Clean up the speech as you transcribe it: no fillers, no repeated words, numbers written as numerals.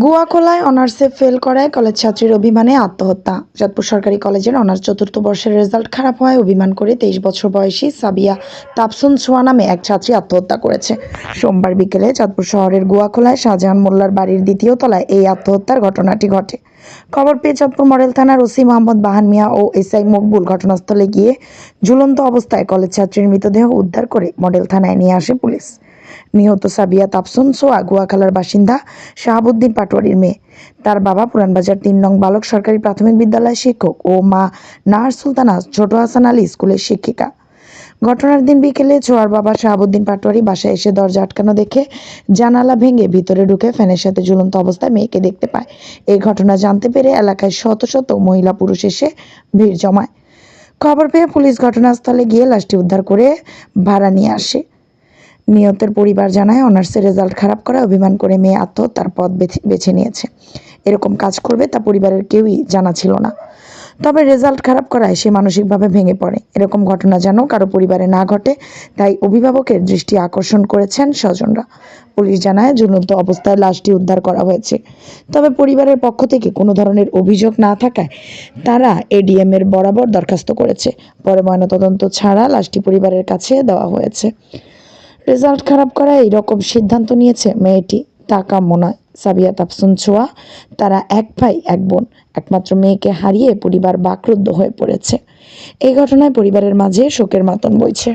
গুয়াখোলায় অনার্সে ফেল করায় কলেজ ছাত্রীর অভিমানে আত্মহত্যা। চাঁদপুর সরকারি কলেজের অনার্স চতুর্থ বর্ষের রেজাল্ট খারাপ হওয়ায় অভিমান করে 23 বছর বয়সী সাবিয়া তাপসুন ছোয়া নামে এক ছাত্রী আত্মহত্যা করেছে। সোমবার বিকেলে চাঁদপুর শহরের গুয়াখোলায় শাহজাহান মোল্লার বাড়ির দ্বিতীয় তলায় এই আত্মহত্যার ঘটনাটি ঘটে। খবর পেয়ে চাঁদপুর মডেল থানার ওসি মোহাম্মদ বাহান মিয়া ও এসআই মকবুল ঘটনাস্থলে গিয়ে ঝুলন্ত অবস্থায় কলেজ ছাত্রীর মৃতদেহ উদ্ধার করে মডেল থানায় নিয়ে আসে পুলিশ। নিহত সাবিয়া তাপসুন ছোয়া গুয়াখালার বাসিন্দা শাহাবুদ্দিন পাটোয়ারির মেয়ে। তার বাবা পুরানবাজার ৩ নং বালক সরকারি প্রাথমিক বিদ্যালয়ের শিক্ষক ও মা নাহার সুলতানা ছোট হাসান আলী স্কুলের শিক্ষিকা। ঘটনার দিন বিকেলে ছোয়ার বাবা শাহাবুদ্দিন পাটোয়ারি বাসায় এসে দরজা আটকানো দেখে জানালা ভেঙে ভিতরে ঢুকে ফ্যানের সাথে ঝুলন্ত অবস্থায় মেয়েকে দেখতে পায়। এই ঘটনা জানতে পেরে এলাকায় শত শত মহিলা পুরুষ এসে ভিড় জমায়। খবর পেয়ে পুলিশ ঘটনাস্থলে গিয়ে লাশটি উদ্ধার করে ভাড়া নিয়ে আসে। নিহতের পরিবার জানায়, অনার্সের রেজাল্ট খারাপ করায় অভিমান করে মেয়ে আত্মহত্যার পথ বেছে নিয়েছে। এরকম কাজ করবে তা পরিবারের কেউই জানা ছিল না। তবে রেজাল্ট খারাপ করায় সে মানসিকভাবে ভেঙে পড়ে। এরকম ঘটনা যেন কারো পরিবারে না ঘটে, তাই অভিভাবকের দৃষ্টি আকর্ষণ করেছেন স্বজনরা। পুলিশ জানায়, ঝুলন্ত অবস্থায় লাশটি উদ্ধার করা হয়েছে। তবে পরিবারের পক্ষ থেকে কোনো ধরনের অভিযোগ না থাকায় তারা এডিএম এর বরাবর দরখাস্ত করেছে। পরে ময়নাতদন্ত ছাড়া লাশটি পরিবারের কাছে দেওয়া হয়েছে। রেজাল্ট খারাপ করায় এইরকম সিদ্ধান্ত নিয়েছে মেয়েটি, তা কাম্য নয়। সাবিয়া তাপসুন ছোয়া, তারা এক ভাই এক বোন। একমাত্র মেয়েকে হারিয়ে পরিবার বাকরুদ্ধ হয়ে পড়েছে। এই ঘটনায় পরিবারের মাঝে শোকের মাতম বইছে।